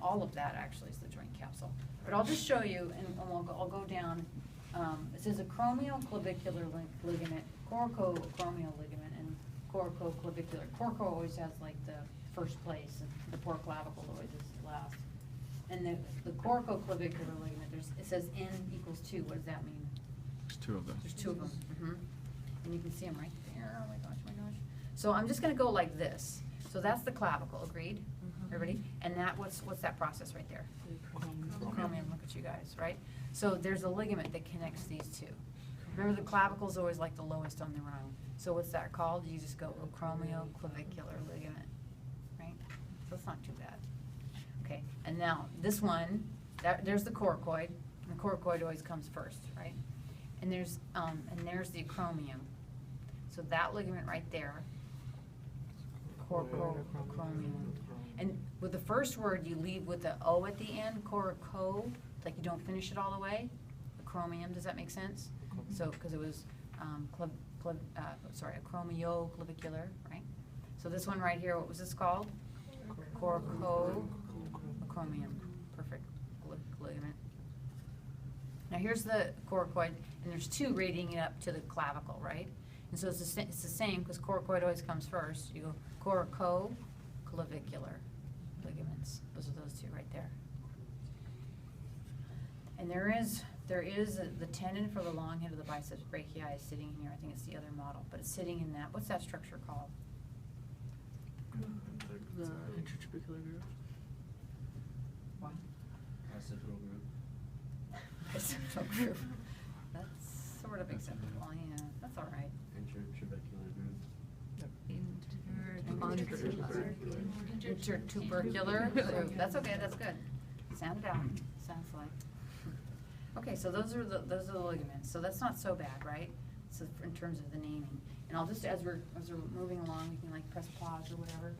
all of that actually is the joint capsule. But I'll just show you, and I'll go down. It says acromioclavicular ligament, coracoacromial ligament, and coracoclavicular. Coraco always has like the first place, and the poor clavicle always is last. And the coracoclavicular ligament, it says N equals 2. What does that mean? There's two of them. There's 2 of them. And you can see them right there. Oh my gosh, my gosh. So I'm just gonna go like this. So that's the clavicle, agreed? Everybody? And that, what's that process right there? Acromion, look at you guys, right? So there's a ligament that connects these two. Remember, the clavicle's always like the lowest on the rung. So what's that called? You just go acromioclavicular ligament, right? So it's not too bad. Okay, and now this one, there's the coracoid. And the coracoid always comes first, right? And there's the acromion. So that ligament right there, coracoacromion. And with the first word, you leave with the O at the end, coraco, like you don't finish it all the way. Acromion, does that make sense? So, because it was, acromioclavicular, right? So this one right here, what was this called? Coracoacromion. Perfect ligament. Now here's the coracoid, and there's 2 radiating up to the clavicle, right? And so it's the same, because coracoid always comes first. You go coracoclavicular ligaments. Those are those 2 right there. And there is the tendon for the long head of the biceps brachii is sitting in here. I think it's the other model, but it's sitting in that. What's that structure called? The intertrabecular groove. What? Occipital groove. Occipital groove. That's sort of acceptable, yeah. That's all right. Intertrabecular groove. Intertubercular groove. That's okay, that's good. Sound it out, sounds like. Okay, so those are the ligaments. So that's not so bad, right? So in terms of the naming. And I'll just, as we're moving along, you can like press pause or whatever.